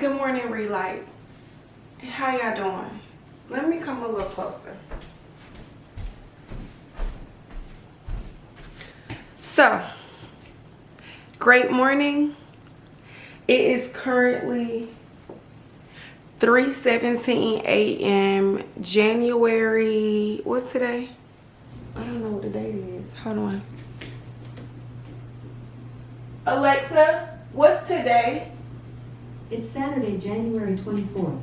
Good morning, Relights. How y'all doing? Let me come a little closer. So, great morning. It is currently 3:17 a.m. January, what's today? I don't know what the date is. Hold on. Alexa, what's today? It's Saturday, January 24th.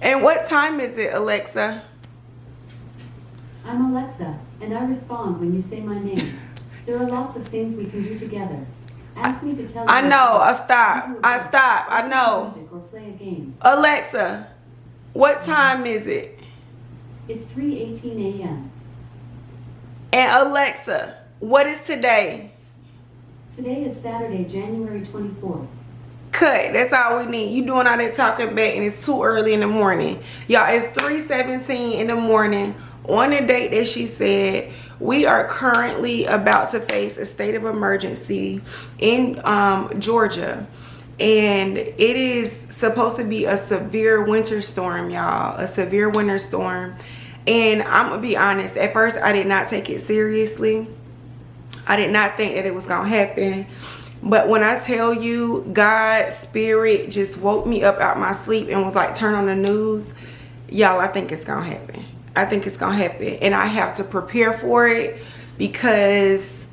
And what time is it, Alexa? I'm Alexa, and I respond when you say my name. There are lots of things we can do together. Ask me to tell you. I know. I know. Music or play a game. Alexa, what time is it? It's 3:18 a.m. And Alexa, what is today? Today is Saturday, January 24th. Cut. That's all we need. You doing all that talking back and it's too early in the morning. Y'all, it's 3:17 in the morning on the date that she said. We are currently about to face a state of emergency in Georgia. And it is supposed to be a severe winter storm, y'all. A severe winter storm. And I'm going to be honest. At first, I did not take it seriously. I did not think that it was going to happen. But when I tell you, God's spirit just woke me up out my sleep and was like, turn on the news. Y'all, I think it's going to happen. I think it's going to happen. And I have to prepare for it because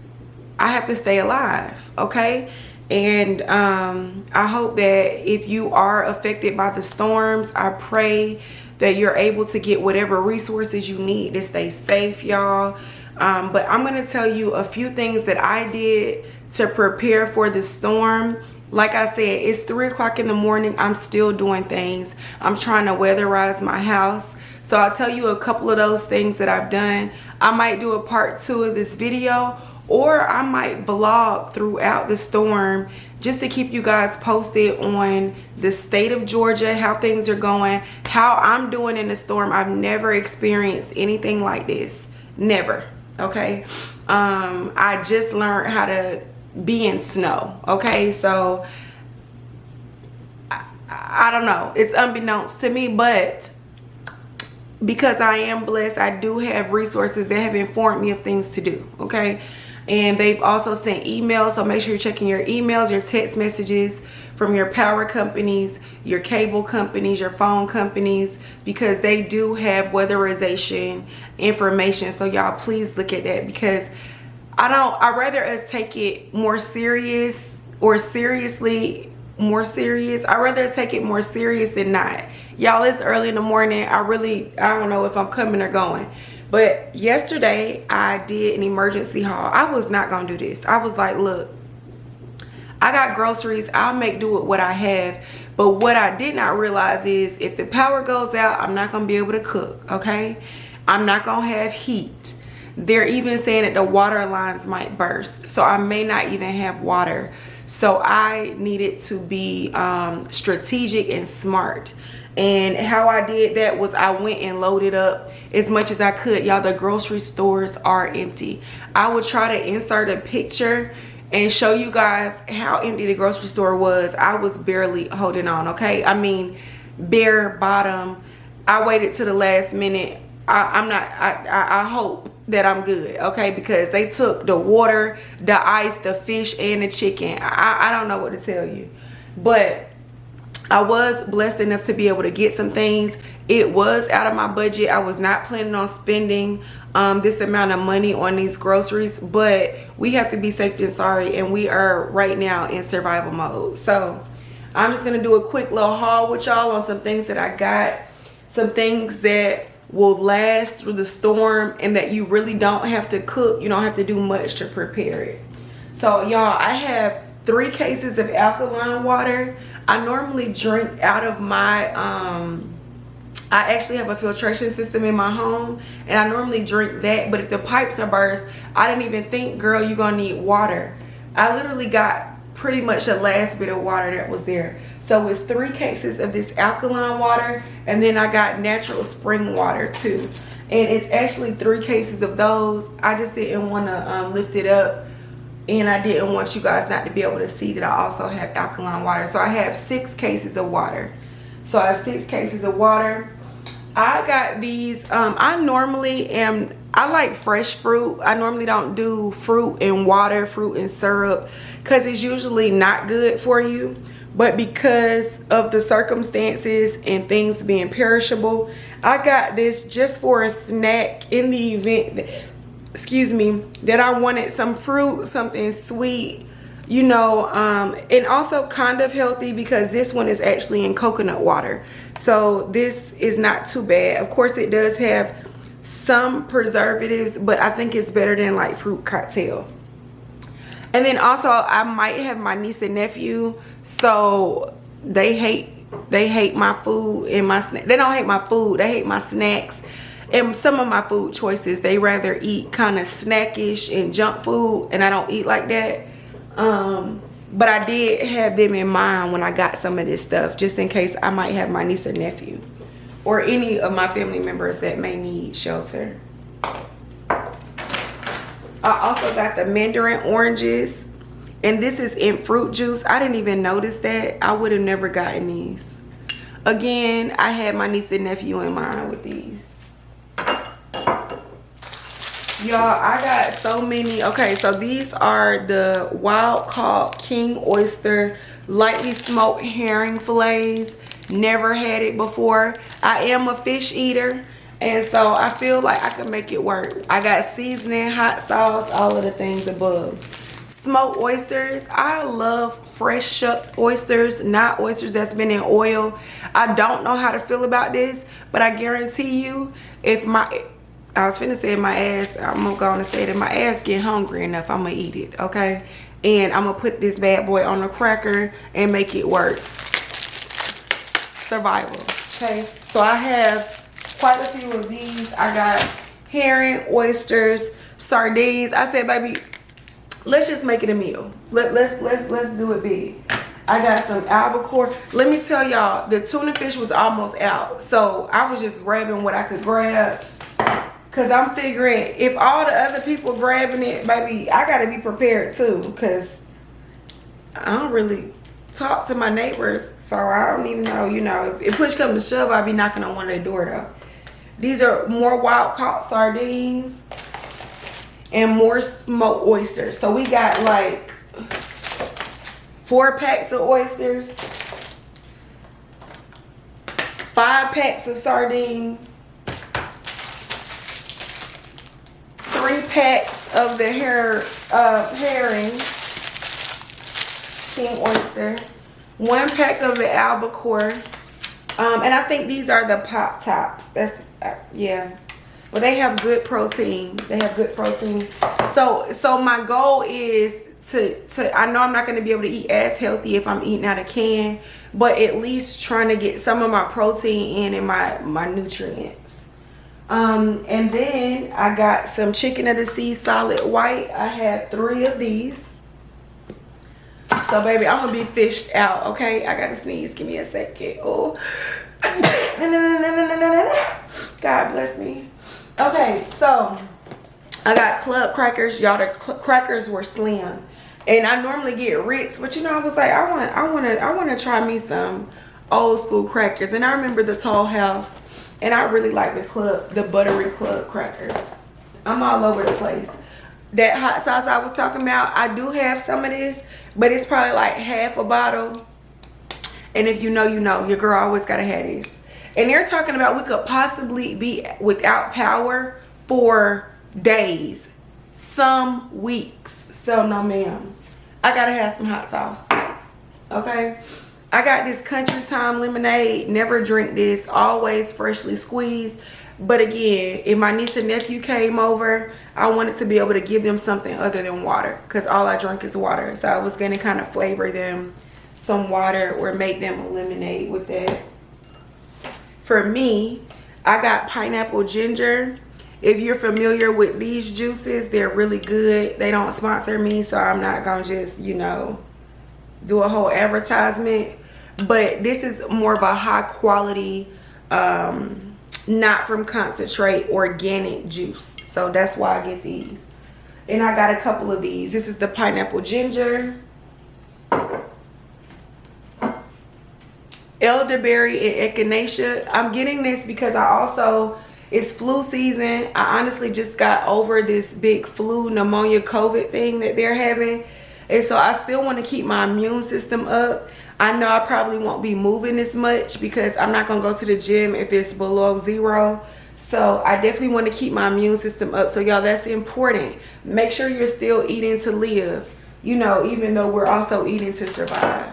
I have to stay alive, okay? And I hope that if you are affected by the storms, I pray that you're able to get whatever resources you need to stay safe, y'all. But I'm going to tell you a few things that I did to prepare for the storm. Like I said, it's 3 o'clock in the morning. I'm still doing things. I'm trying to weatherize my house. So I'll tell you a couple of those things that I've done. I might do a part 2 of this video, or I might vlog throughout the storm just to keep you guys posted on the state of Georgia, how things are going, how I'm doing in the storm. I've never experienced anything like this. Never. Okay. I just learned how to be in snow. Okay. So I don't know. It's unbeknownst to me, but because I am blessed, I do have resources that have informed me of things to do. Okay. And they've also sent emails. So make sure you're checking your emails, your text messages from your power companies, your cable companies, your phone companies, because they do have weatherization information. So y'all please look at that, because I'd rather us take it more serious or seriously more serious. I'd rather us take it more serious than not. Y'all, it's early in the morning. I don't know if I'm coming or going. But yesterday I did an emergency haul. I was not going to do this. I was like, look, I got groceries. I'll make do with what I have. But what I did not realize is if the power goes out, I'm not going to be able to cook. Okay. I'm not going to have heat. They're even saying that the water lines might burst. So I may not even have water. So I needed to be strategic and smart. And how I did that was I went and loaded up as much as I could. Y'all, the grocery stores are empty. I would try to insert a picture and show you guys how empty the grocery store was. I was barely holding on, okay? I mean, bare bottom. I waited to the last minute. I hope that I'm good, okay? Because they took the water, the ice, the fish, and the chicken. I don't know what to tell you. But I was blessed enough to be able to get some things. It was out of my budget. I was not planning on spending this amount of money on these groceries, but we have to be safe than sorry, and we are right now in survival mode. So I'm just gonna do a quick little haul with y'all on some things that I got, some things that will last through the storm and that you really don't have to cook. You don't have to do much to prepare it. So y'all, I have 3 cases of alkaline water. I normally drink out of my I actually have a filtration system in my home, and I normally drink that. But if the pipes are burst, I didn't even think, girl, you're gonna need water. I literally got pretty much the last bit of water that was there. So it's 3 cases of this alkaline water, and then I got natural spring water too. And it's actually 3 cases of those. I just didn't want to lift it up and I didn't want you guys not to be able to see that I also have alkaline water. So I have 6 cases of water. So I have 6 cases of water. I got these, I like fresh fruit. I normally don't do fruit and water, fruit and syrup, because it's usually not good for you. But because of the circumstances and things being perishable, I got this just for a snack in the event that I wanted some fruit, something sweet, you know, and also kind of healthy, because this one is actually in coconut water. So this is not too bad. Of course, it does have some preservatives, but I think it's better than like fruit cocktail. And then also I might have my niece and nephew, so they hate my food and my snack. They don't hate my food, they hate my snacks and some of my food choices. They rather eat kind of snackish and junk food, and I don't eat like that. But I did have them in mind when I got some of this stuff, just in case I might have my niece or nephew or any of my family members that may need shelter. I also got the mandarin oranges, and this is in fruit juice. I didn't even notice that. I would have never gotten these. Again, I had my niece and nephew in mind with these. Y'all, I got so many. Okay, so these are the wild caught king oyster lightly smoked herring fillets. Never had it before. I am a fish eater, and so I feel like I can make it work. I got seasoning, hot sauce, all of the things above. Smoked oysters. I love fresh shucked oysters, not oysters that's been in oil. I don't know how to feel about this, but I guarantee you, I was finna say my ass, I'm gonna say that my ass get hungry enough, I'm gonna eat it, okay? And I'm gonna put this bad boy on a cracker and make it work. Survival, okay? So I have quite a few of these. I got herring, oysters, sardines. I said, baby, let's just make it a meal. Let's do it big. I got some albacore. Let me tell y'all, the tuna fish was almost out, so I was just grabbing what I could grab. Cause I'm figuring if all the other people grabbing it, baby, I gotta be prepared too. Cause I don't really talk to my neighbors, so I don't even know. You know, if push comes to shove, I'll be knocking on one of their door though. These are more wild caught sardines and more smoked oysters. So we got like 4 packs of oysters, 5 packs of sardines, 3 packs of the herring, king oyster, 1 pack of the albacore, and I think these are the pop tops. That's yeah, well, they have good protein. They have good protein. So my goal is to I know I'm not going to be able to eat as healthy if I'm eating out of can, but at least trying to get some of my protein in and my nutrients. And then I got some chicken of the sea solid white. I have 3 of these. So baby, I'm gonna be fished out, okay? I gotta sneeze. Give me a second. Oh, God bless me. Okay, so I got club crackers. Y'all, the crackers were slim, and I normally get Ritz, but you know, I was like, I want to try me some old school crackers. And I remember the Tall House. And I really like the buttery club crackers. I'm all over the place. That hot sauce I was talking about, I do have some of this, but it's probably like half a bottle. And if you know, you know. Your girl always gotta have this. And they're talking about we could possibly be without power for days, some weeks. So no ma'am, I gotta have some hot sauce, okay? I got this Country Time lemonade. Never drink this. Always freshly squeezed. But again, if my niece and nephew came over, I wanted to be able to give them something other than water, because all I drink is water. So I was going to kind of flavor them some water or make them a lemonade with that. For me, I got pineapple ginger. If you're familiar with these juices, they're really good. They don't sponsor me, so I'm not going to just, you know, do a whole advertisement. But this is more of a high quality, not from concentrate, organic juice. So that's why I get these. And I got a couple of these. This is the pineapple ginger, elderberry, and echinacea. I'm getting this because it's flu season. I honestly just got over this big flu, pneumonia, COVID thing that they're having. And so I still want to keep my immune system up. I know I probably won't be moving as much because I'm not going to go to the gym if it's below 0. So I definitely want to keep my immune system up. So y'all, that's important. Make sure you're still eating to live, you know, even though we're also eating to survive.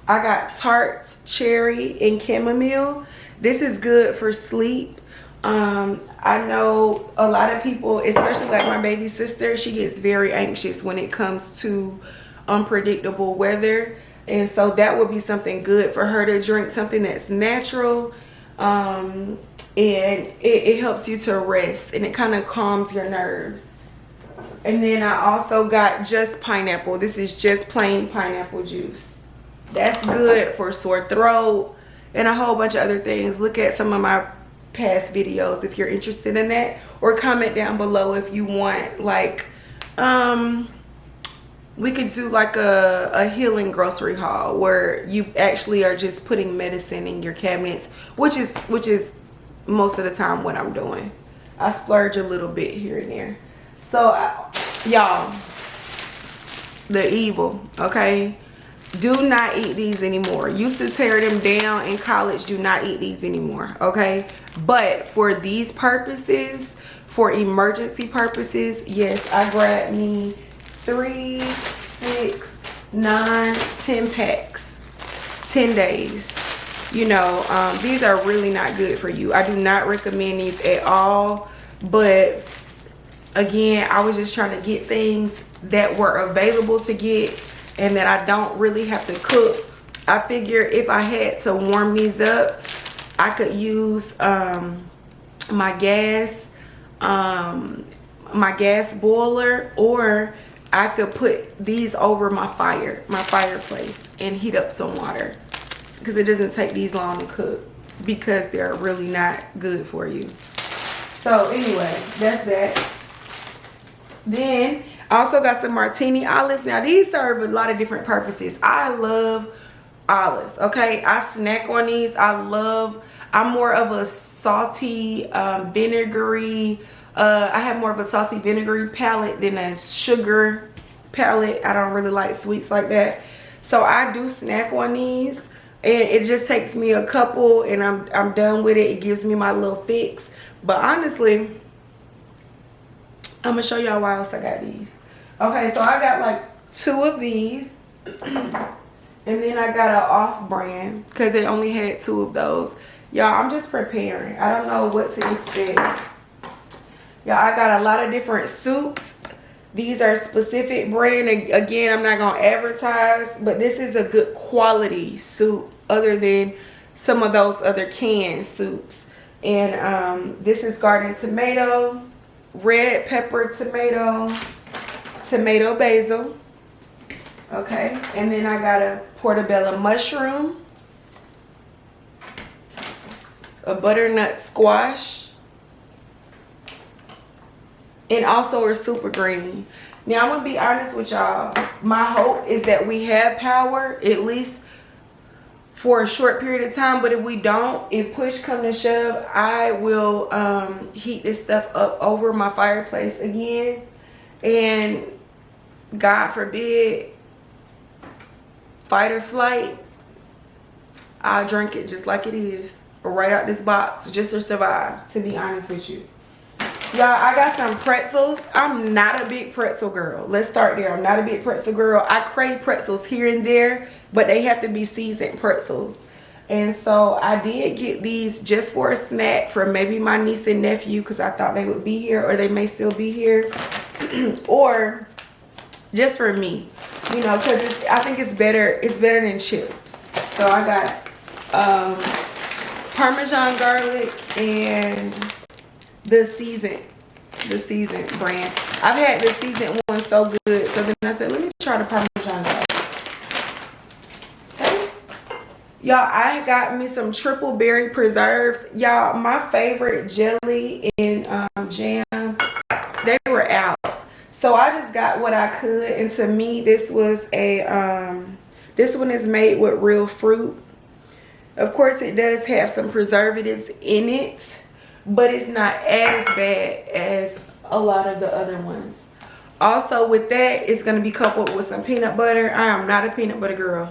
I got tart, cherry, and chamomile. This is good for sleep. I know a lot of people, especially like my baby sister, she gets very anxious when it comes to unpredictable weather. And so that would be something good for her to drink, something that's natural. And it helps you to rest, and it kind of calms your nerves. And then I also got just pineapple. This is just plain pineapple juice. That's good for sore throat and a whole bunch of other things. Look at some of my past videos if you're interested in that, or comment down below if you want, like, we could do like a healing grocery haul where you actually are just putting medicine in your cabinets, which is most of the time what I'm doing. I splurge a little bit here and there. So y'all, the evil, okay? Do not eat these anymore. Used to tear them down in college. Do not eat these anymore, okay? But for these purposes, for emergency purposes, yes, I grabbed me 3, 6, 9, 10 packs, 10 days. You know, these are really not good for you. I do not recommend these at all. But again, I was just trying to get things that were available to get and that I don't really have to cook. I figure if I had to warm these up, I could use my gas boiler, or I could put these over my fireplace and heat up some water, because it doesn't take these long to cook because they're really not good for you. So anyway, that's that. Then I also got some martini olives. Now these serve a lot of different purposes. I love olives, okay? I snack on these. I'm more of a salty, vinegary, I have more of a salty vinegary palate than a sugar palate. I don't really like sweets like that. So I do snack on these, and it just takes me a couple and I'm done with it. It gives me my little fix. But honestly, I'm gonna show y'all why else I got these. Okay, so I got like 2 of these. And then I got an off-brand because they only had 2 of those. Y'all, I'm just preparing. I don't know what to expect. Y'all, I got a lot of different soups. These are specific brand. Again, I'm not going to advertise, but this is a good quality soup other than some of those other canned soups. And this is garden tomato, red pepper tomato, tomato basil. Okay, and then I got a portobello mushroom, a butternut squash, and also a super green. Now I'm gonna be honest with y'all. My hope is that we have power at least for a short period of time. But if we don't, if push come to shove, I will heat this stuff up over my fireplace again. And God forbid, fight or flight, I'll drink it just like it is, or right out this box, just to survive, to be honest with you. Y'all, I got some pretzels. I'm not a big pretzel girl. Let's start there. I'm not a big pretzel girl. I crave pretzels here and there, but they have to be seasoned pretzels. And so I did get these just for a snack for maybe my niece and nephew, because I thought they would be here, or they may still be here, or just for me, you know, because I think it's better than chips. So I got Parmesan garlic and the seasoned brand. I've had the seasoned one so good, so then I said, let me try the Parmesan garlic. Okay, Y'all, I got me some triple berry preserves. Y'all, my favorite jelly and jam, they were out. So I just got what I could, and to me, this was a this one is made with real fruit. Of course, it does have some preservatives in it, but it's not as bad as a lot of the other ones. Also, with that, it's going to be coupled with some peanut butter. I am not a peanut butter girl.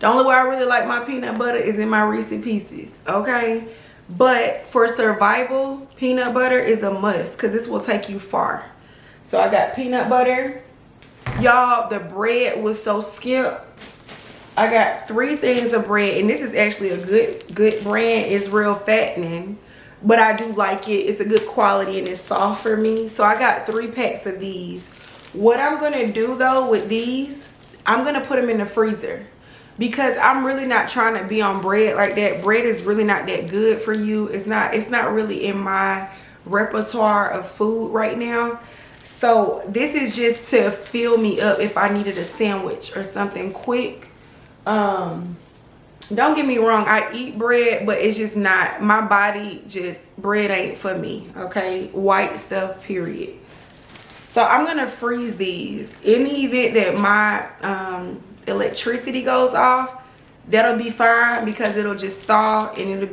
The only way I really like my peanut butter is in my Reese Pieces, okay? But for survival, peanut butter is a must because this will take you far. So I got peanut butter. Y'all, the bread was so skimp. I got 3 things of bread, and this is actually a good brand. It's real fattening, but I do like it. It's a good quality and it's soft for me. So I got 3 packs of these. What I'm gonna do though with these, I'm gonna put them in the freezer because I'm really not trying to be on bread like that. Bread is really not that good for you. It's not really in my repertoire of food right now. So this is just to fill me up if I needed a sandwich or something quick. Don't get me wrong, I eat bread, but it's just not my body. Just bread ain't for me, okay? White stuff, period. So I'm gonna freeze these. In the event that my electricity goes off, that'll be fine because it'll just thaw and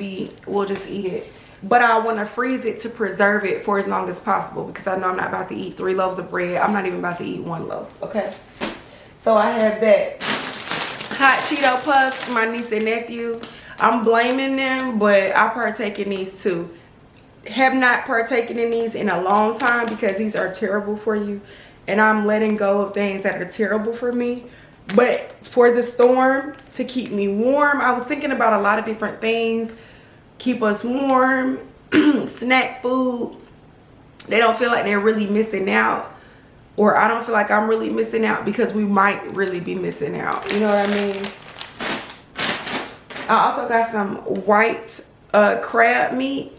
we'll just eat it. But I want to freeze it to preserve it for as long as possible because I know I'm not about to eat 3 loaves of bread. I'm not even about to eat 1 loaf, okay? So I have that. Hot Cheeto Puffs, my niece and nephew. I'm blaming them, but I partake in these too. Have not partaken in these in a long time because these are terrible for you. And I'm letting go of things that are terrible for me. But for the storm, to keep me warm, I was thinking about a lot of different things. Keep us warm, snack food. They don't feel like they're really missing out. Or I don't feel like I'm really missing out because we might really be missing out. You know what I mean? I also got some white crab meat.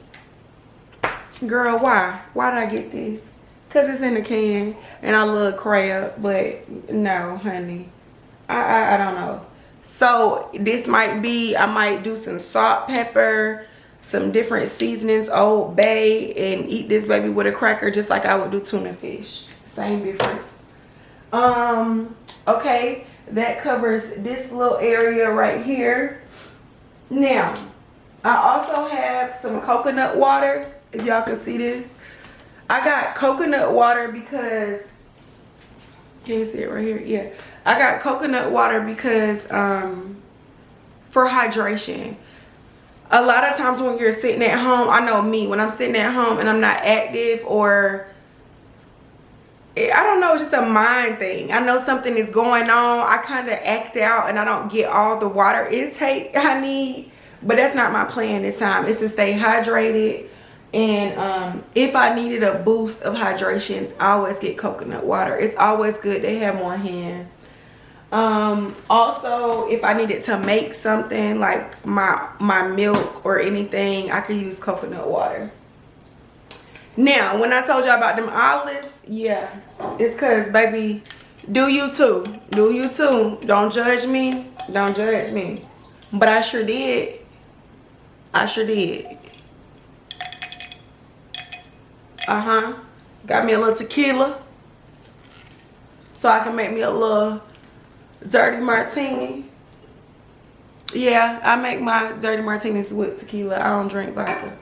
Girl, why? Why did I get this? Because it's in the can and I love crab. But no, honey. I don't know. So this might be, I might do some salt, pepper, some different seasonings, Old Bay, and eat this baby with a cracker just like I would do tuna fish. Same difference. Okay, that covers this little area right here. Now, I also have some coconut water, if y'all can see this. I got coconut water because, can you see it right here? Yeah. I got coconut water because, for hydration. A lot of times when you're sitting at home, I know me, when I'm sitting at home and I'm not active or I don't know, it's just a mind thing. I know something is going on. I kind of act out and I don't get all the water intake I need. But that's not my plan this time. It's to stay hydrated. And if I needed a boost of hydration, I always get coconut water. It's always good to have on hand. Also, if I needed to make something like my milk or anything, I could use coconut water. Now, when I told y'all about them olives, yeah, it's because, baby, do you too. Do you too. Don't judge me. Don't judge me. But I sure did. I sure did. Got me a little tequila so I can make me a little dirty martini. Yeah, I make my dirty martinis with tequila. I don't drink vodka.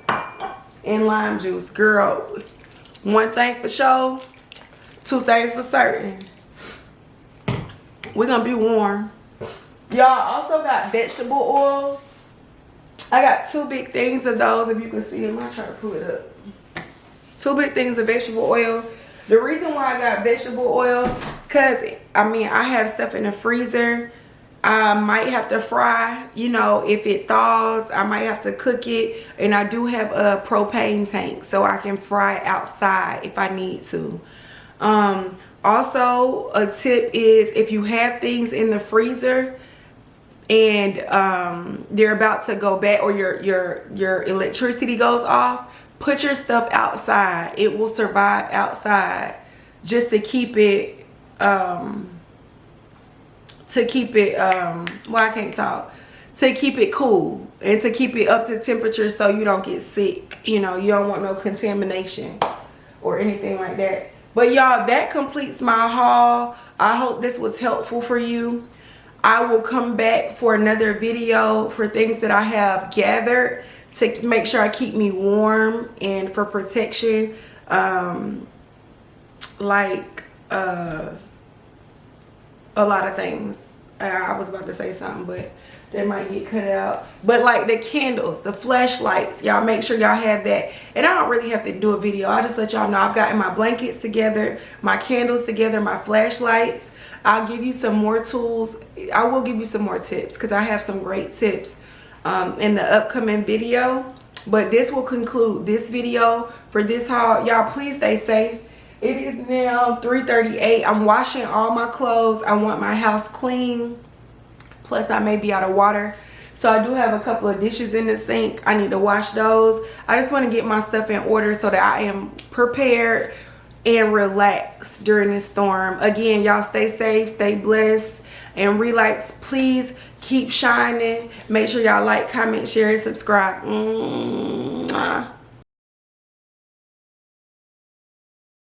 And lime juice. Girl, one thing for sure, 2 things for certain. We're gonna be warm. Y'all also got vegetable oil. I got 2 big things of those, if you can see them. I'll try to pull it up. 2 big things of vegetable oil. The reason why I got vegetable oil is because, I mean, I have stuff in the freezer. I might have to fry, you know, if it thaws, I might have to cook it. And I do have a propane tank, so I can fry outside if I need to. Also, a tip is if you have things in the freezer and they're about to go bad or your electricity goes off, put your stuff outside. It will survive outside just to keep it well, I can't talk. to keep it cool and to keep it up to temperature so you don't get sick. You know, you don't want no contamination or anything like that. But y'all, that completes my haul. I hope this was helpful for you. I will come back for another video for things that I have gathered to make sure I keep me warm and for protection. Like a lot of things. I was about to say something, but they might get cut out. But like the candles, the flashlights, y'all make sure y'all have that. And I don't really have to do a video. I just let y'all know I've gotten my blankets together, my candles together, my flashlights. I'll give you some more tools. I will give you some more tips because I have some great tips in the upcoming video. But this will conclude this video for this haul. Y'all, please stay safe. It is now 3:38. I'm washing all my clothes. I want my house clean. Plus, I may be out of water. So I do have a couple of dishes in the sink. I need to wash those. I just want to get my stuff in order so that I am prepared and relaxed during this storm. Again, y'all stay safe, stay blessed, and relax. Please keep shining. Make sure y'all like, comment, share, and subscribe. Mwah.